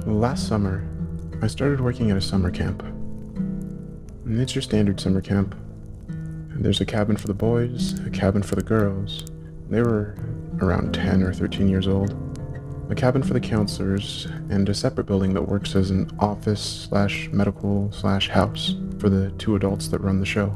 Last summer, I started working at a summer camp. And it's your standard summer camp. There's a cabin for the boys, a cabin for the girls. They were around 10 or 13 years old. A cabin for the counselors, and a separate building that works as an office/medical/house for the two adults that run the show.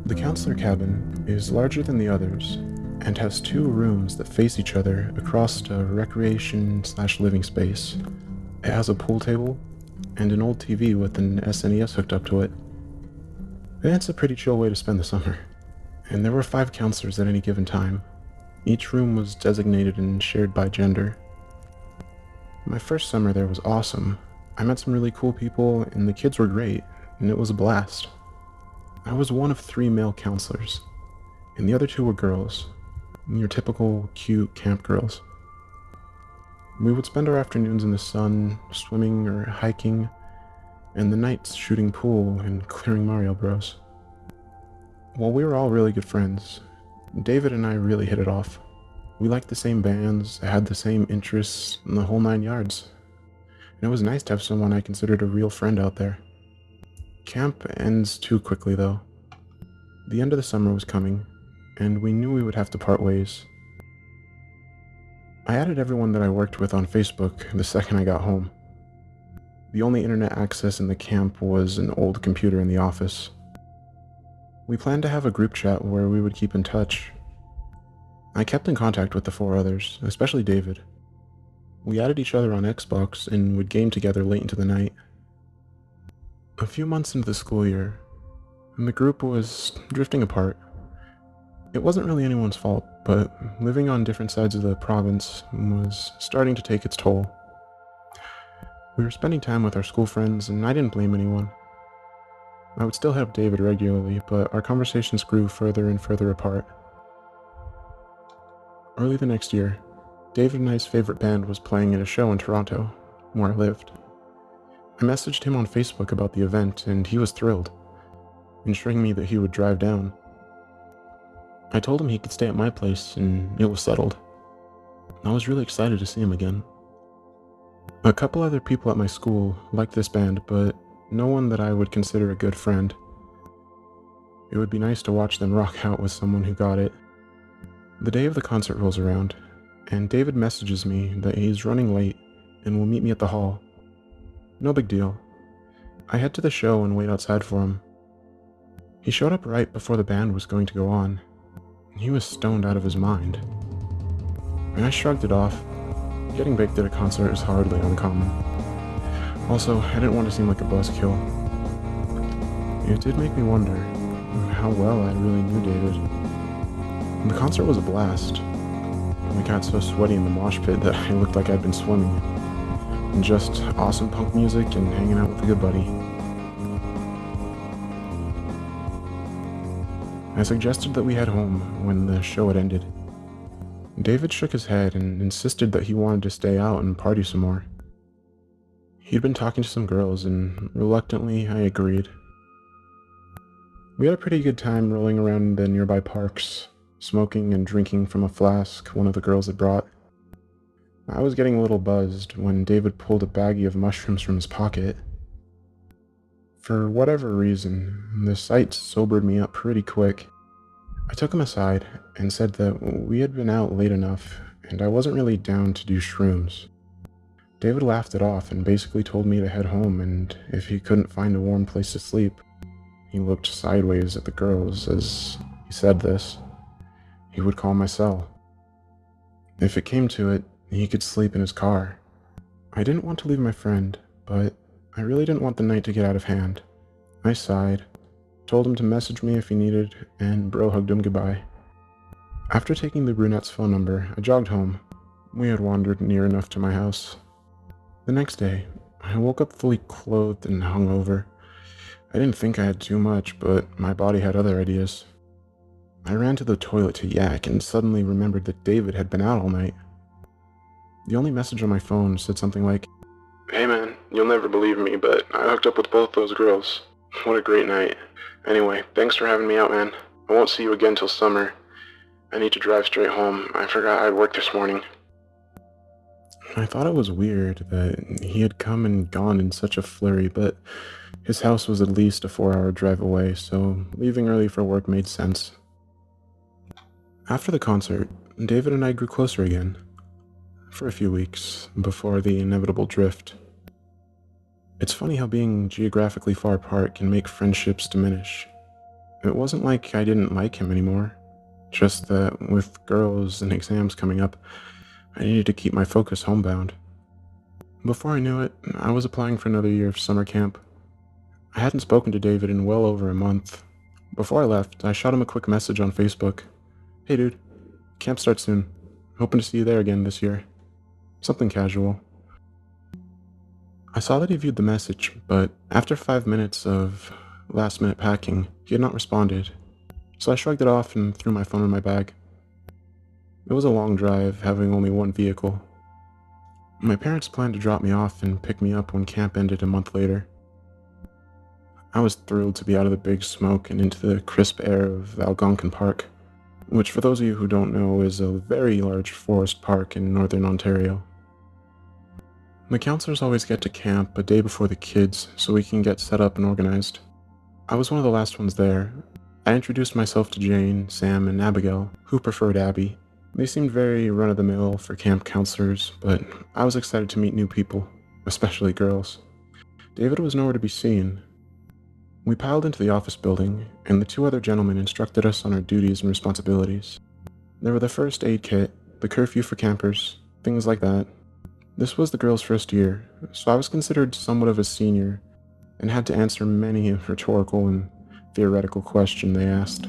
The counselor cabin is larger than the others and has two rooms that face each other across a recreation/living space. It has a pool table and an old TV with an SNES hooked up to it. It's a pretty chill way to spend the summer. And there were 5 counselors at any given time. Each room was designated and shared by gender. My first summer there was awesome. I met some really cool people, and the kids were great, and it was a blast. I was one of 3 male counselors, and the other 2 were girls, your typical cute camp girls. We would spend our afternoons in the sun, swimming or hiking, and the nights shooting pool and clearing Mario Bros. While we were all really good friends, David and I really hit it off. We liked the same bands, had the same interests, and the whole 9 yards. And it was nice to have someone I considered a real friend out there. Camp ends too quickly though. The end of the summer was coming, and we knew we would have to part ways. I added everyone that I worked with on Facebook the second I got home. The only internet access in the camp was an old computer in the office. We planned to have a group chat where we would keep in touch. I kept in contact with the 4 others, especially David. We added each other on Xbox and would game together late into the night. A few months into the school year, the group was drifting apart. It wasn't really anyone's fault, but living on different sides of the province was starting to take its toll. We were spending time with our school friends, and I didn't blame anyone. I would still help David regularly, but our conversations grew further and further apart. Early the next year, David and I's favorite band was playing at a show in Toronto, where I lived. I messaged him on Facebook about the event, and he was thrilled, ensuring me that he would drive down. I told him he could stay at my place, and it was settled. I was really excited to see him again. A couple other people at my school liked this band, but no one that I would consider a good friend. It would be nice to watch them rock out with someone who got it. The day of the concert rolls around, and David messages me that he's running late and will meet me at the hall. No big deal. I head to the show and wait outside for him. He showed up right before the band was going to go on. He was stoned out of his mind. And I shrugged it off. Getting baked at a concert is hardly uncommon. Also, I didn't want to seem like a buzzkill. It did make me wonder how well I really knew David. The concert was a blast. I got so sweaty in the mosh pit that I looked like I'd been swimming. And just awesome punk music and hanging out with a good buddy. I suggested that we head home when the show had ended. David shook his head and insisted that he wanted to stay out and party some more. He'd been talking to some girls, and reluctantly I agreed. We had a pretty good time rolling around the nearby parks, smoking and drinking from a flask one of the girls had brought. I was getting a little buzzed when David pulled a baggie of mushrooms from his pocket. For whatever reason, the sight sobered me up pretty quick. I took him aside and said that we had been out late enough, and I wasn't really down to do shrooms. David laughed it off and basically told me to head home, and if he couldn't find a warm place to sleep, he looked sideways at the girls as he said this. He would call my cell. If it came to it, he could sleep in his car. I didn't want to leave my friend, but I really didn't want the night to get out of hand. I sighed, told him to message me if he needed, and bro hugged him goodbye. After taking the brunette's phone number, I jogged home. We had wandered near enough to my house. The next day, I woke up fully clothed and hungover. I didn't think I had too much, but my body had other ideas. I ran to the toilet to yak and suddenly remembered that David had been out all night. The only message on my phone said something like, "Hey man, you'll never believe me, but I hooked up with both those girls. What a great night. Anyway, thanks for having me out, man. I won't see you again till summer. I need to drive straight home. I forgot I'd work this morning." I thought it was weird that he had come and gone in such a flurry, but his house was at least a 4-hour drive away, so leaving early for work made sense. After the concert, David and I grew closer again, for a few weeks, before the inevitable drift. It's funny how being geographically far apart can make friendships diminish. It wasn't like I didn't like him anymore, just that with girls and exams coming up, I needed to keep my focus homebound. Before I knew it, I was applying for another year of summer camp. I hadn't spoken to David in well over a month. Before I left, I shot him a quick message on Facebook. "Hey dude, camp starts soon. Hoping to see you there again this year." Something casual. I saw that he viewed the message, but after 5 minutes of last-minute packing, he had not responded, so I shrugged it off and threw my phone in my bag. It was a long drive, having only one vehicle. My parents planned to drop me off and pick me up when camp ended a month later. I was thrilled to be out of the big smoke and into the crisp air of Algonquin Park, which for those of you who don't know is a very large forest park in northern Ontario. The counselors always get to camp a day before the kids so we can get set up and organized. I was one of the last ones there. I introduced myself to Jane, Sam, and Abigail, who preferred Abby. They seemed very run-of-the-mill for camp counselors, but I was excited to meet new people, especially girls. David was nowhere to be seen. We piled into the office building, and the two other gentlemen instructed us on our duties and responsibilities. There were the first aid kit, the curfew for campers, things like that. This was the girls' first year, so I was considered somewhat of a senior, and had to answer many rhetorical and theoretical questions they asked.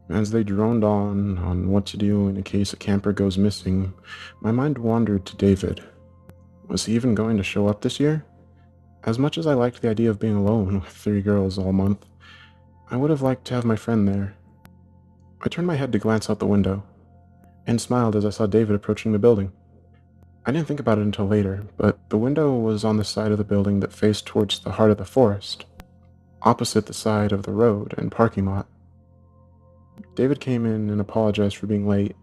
As they droned on what to do in case a camper goes missing, my mind wandered to David. Was he even going to show up this year? As much as I liked the idea of being alone with 3 girls all month, I would have liked to have my friend there. I turned my head to glance out the window, and smiled as I saw David approaching the building. I didn't think about it until later, but the window was on the side of the building that faced towards the heart of the forest, opposite the side of the road and parking lot. David came in and apologized for being late.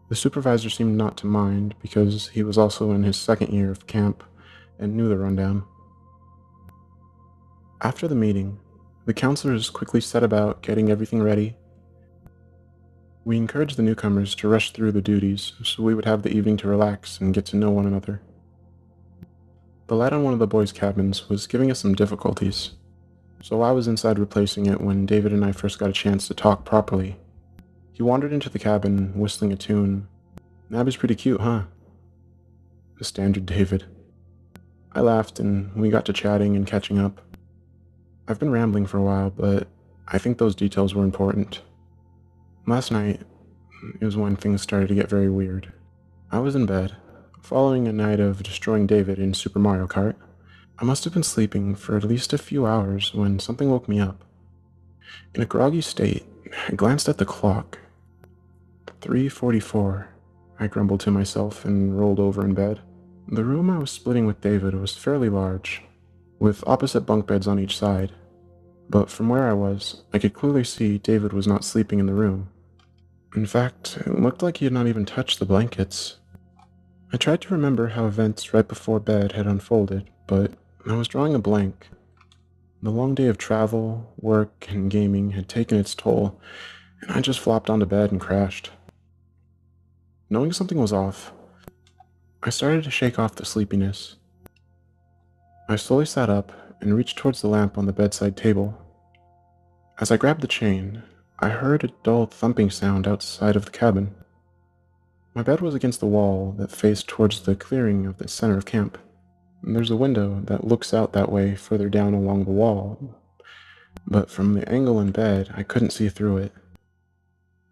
The supervisor seemed not to mind because he was also in his second year of camp and knew the rundown. After the meeting, the counselors quickly set about getting everything ready. We encouraged the newcomers to rush through the duties so we would have the evening to relax and get to know one another. The light on one of the boys' cabins was giving us some difficulties, so I was inside replacing it when David and I first got a chance to talk properly. He wandered into the cabin, whistling a tune. "Abby's pretty cute, huh?" The standard David. I laughed and we got to chatting and catching up. I've been rambling for a while, but I think those details were important. Last night is when things started to get very weird. I was in bed, following a night of destroying David in Super Mario Kart. I must have been sleeping for at least a few hours when something woke me up. In a groggy state, I glanced at the clock. 3:44, I grumbled to myself and rolled over in bed. The room I was splitting with David was fairly large, with opposite bunk beds on each side, but from where I was, I could clearly see David was not sleeping in the room. In fact, it looked like he had not even touched the blankets. I tried to remember how events right before bed had unfolded, but I was drawing a blank. The long day of travel, work, and gaming had taken its toll, and I just flopped onto bed and crashed. Knowing something was off, I started to shake off the sleepiness. I slowly sat up and reached towards the lamp on the bedside table. As I grabbed the chain, I heard a dull thumping sound outside of the cabin. My bed was against the wall that faced towards the clearing of the center of camp. There's a window that looks out that way further down along the wall, but from the angle in bed, I couldn't see through it.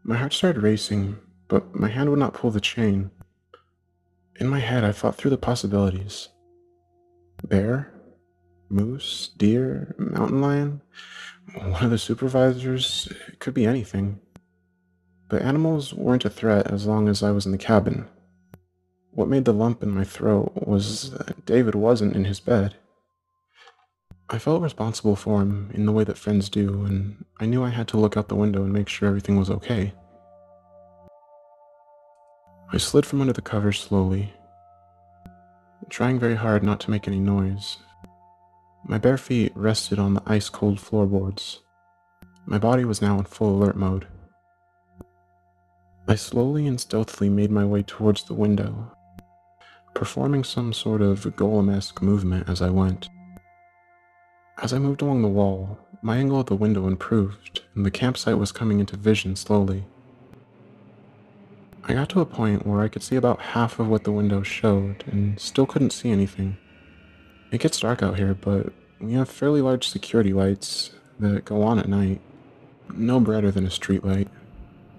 My heart started racing, but my hand would not pull the chain. In my head, I thought through the possibilities. Bear? Moose? Deer? Mountain lion? One of the supervisors? It could be anything. But animals weren't a threat as long as I was in the cabin. What made the lump in my throat was that David wasn't in his bed. I felt responsible for him in the way that friends do, and I knew I had to look out the window and make sure everything was okay. I slid from under the covers slowly. trying very hard not to make any noise. My bare feet rested on the ice-cold floorboards. My body was now in full alert mode. I slowly and stealthily made my way towards the window, performing some sort of golem-esque movement as I went. As I moved along the wall, my angle of the window improved, and the campsite was coming into vision slowly. I got to a point where I could see about half of what the window showed, and still couldn't see anything. It gets dark out here, but we have fairly large security lights that go on at night, no brighter than a streetlight.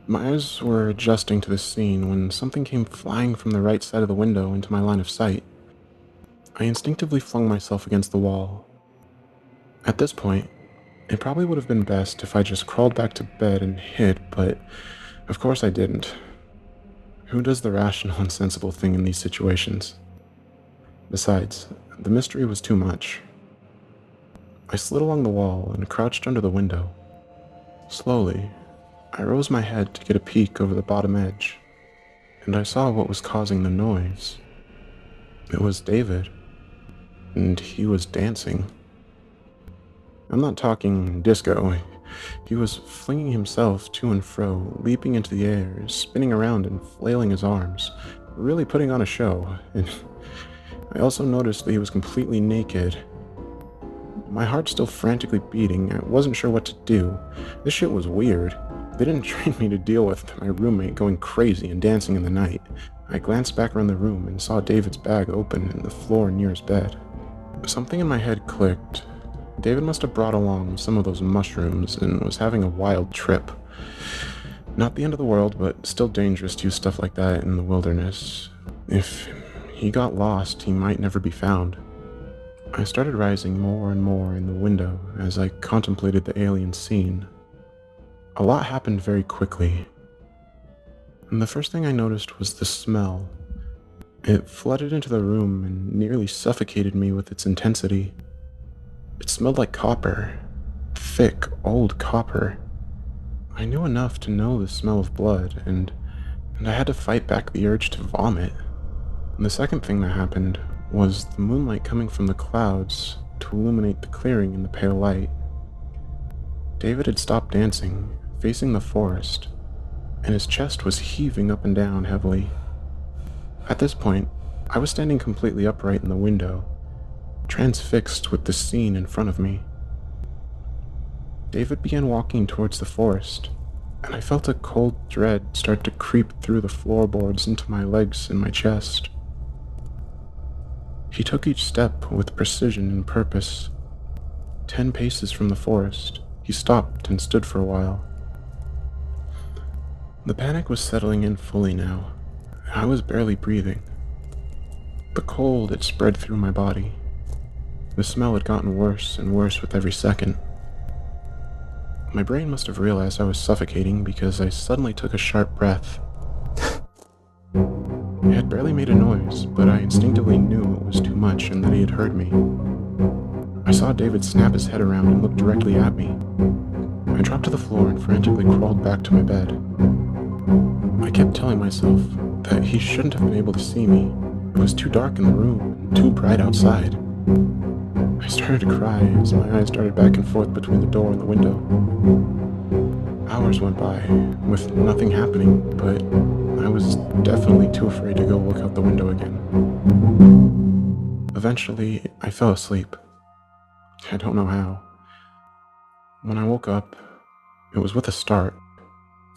My eyes were adjusting to the scene when something came flying from the right side of the window into my line of sight. I instinctively flung myself against the wall. At this point, it probably would have been best if I just crawled back to bed and hid, but of course I didn't. Who does the rational and sensible thing in these situations? Besides, the mystery was too much. I slid along the wall and crouched under the window. Slowly, I rose my head to get a peek over the bottom edge, and I saw what was causing the noise. It was David, and he was dancing. I'm not talking disco. He was flinging himself to and fro, leaping into the air, spinning around and flailing his arms, really putting on a show. And I also noticed that he was completely naked. My heart still frantically beating, I wasn't sure what to do. This shit was weird. They didn't train me to deal with my roommate going crazy and dancing in the night. I glanced back around the room and saw David's bag open in the floor near his bed. Something in my head clicked. David must have brought along some of those mushrooms and was having a wild trip. Not the end of the world, but still dangerous to use stuff like that in the wilderness. If he got lost, he might never be found. I started rising more and more in the window as I contemplated the alien scene. A lot happened very quickly. And the first thing I noticed was the smell. It flooded into the room and nearly suffocated me with its intensity. It smelled like copper. Thick, old copper. I knew enough to know the smell of blood, and I had to fight back the urge to vomit. And the second thing that happened was the moonlight coming from the clouds to illuminate the clearing in the pale light. David had stopped dancing, facing the forest, and his chest was heaving up and down heavily. At this point, I was standing completely upright in the window, transfixed with the scene in front of me. David began walking towards the forest, and I felt a cold dread start to creep through the floorboards into my legs and my chest. He took each step with precision and purpose. 10 paces from the forest, he stopped and stood for a while. The panic was settling in fully now. I was barely breathing. The cold had spread through my body. The smell had gotten worse and worse with every second. My brain must have realized I was suffocating because I suddenly took a sharp breath. I had barely made a noise, but I instinctively knew it was too much and that he had heard me. I saw David snap his head around and look directly at me. I dropped to the floor and frantically crawled back to my bed. I kept telling myself that he shouldn't have been able to see me. It was too dark in the room and too bright outside. I started to cry as my eyes darted back and forth between the door and the window. Hours went by with nothing happening, but I was definitely too afraid to go look out the window again. Eventually, I fell asleep. I don't know how. When I woke up, it was with a start.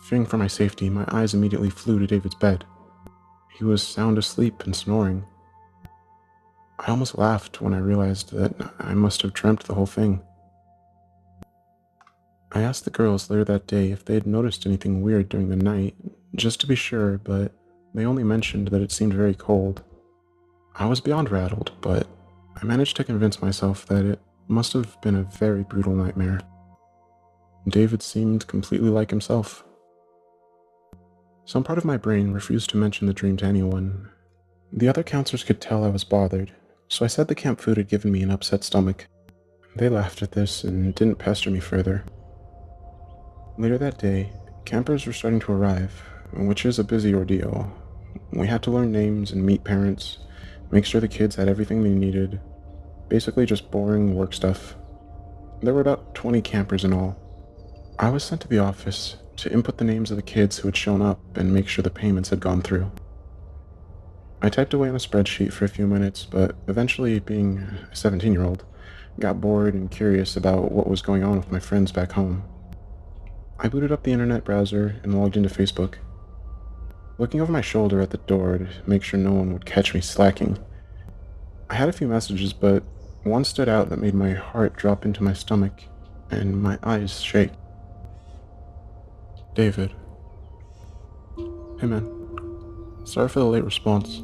Fearing for my safety, my eyes immediately flew to David's bed. He was sound asleep and snoring. I almost laughed when I realized that I must have dreamt the whole thing. I asked the girls later that day if they had noticed anything weird during the night, just to be sure, but they only mentioned that it seemed very cold. I was beyond rattled, but I managed to convince myself that it must have been a very brutal nightmare. David seemed completely like himself. Some part of my brain refused to mention the dream to anyone. The other counselors could tell I was bothered, so I said the camp food had given me an upset stomach. They laughed at this and didn't pester me further. Later that day, campers were starting to arrive, which is a busy ordeal. We had to learn names and meet parents, make sure the kids had everything they needed. Basically just boring work stuff. There were about 20 campers in all. I was sent to the office to input the names of the kids who had shown up and make sure the payments had gone through. I typed away on a spreadsheet for a few minutes, but eventually, being a 17-year-old, got bored and curious about what was going on with my friends back home. I booted up the internet browser and logged into Facebook. Looking over my shoulder at the door to make sure no one would catch me slacking, I had a few messages, but one stood out that made my heart drop into my stomach and my eyes shake. David. Hey man, sorry for the late response.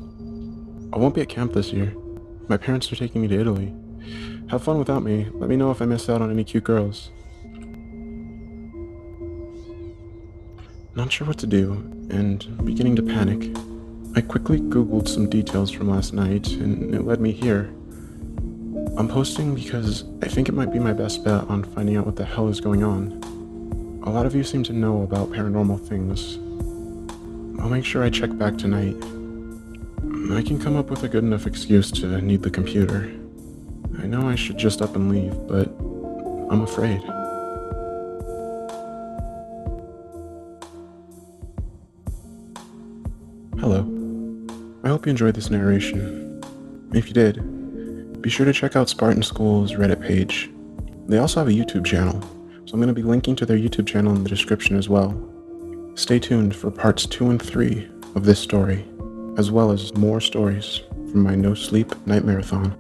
I won't be at camp this year. My parents are taking me to Italy. Have fun without me. Let me know if I miss out on any cute girls. Not sure what to do, and beginning to panic. I quickly Googled some details from last night, and it led me here. I'm posting because I think it might be my best bet on finding out what the hell is going on. A lot of you seem to know about paranormal things. I'll make sure I check back tonight. I can come up with a good enough excuse to need the computer. I know I should just up and leave, but I'm afraid. Hello. I hope you enjoyed this narration. If you did, be sure to check out Spartan School's Reddit page. They also have a YouTube channel, so I'm going to be linking to their YouTube channel in the description as well. Stay tuned for parts 2 and 3 of this story, as well as more stories from my No Sleep Night Marathon.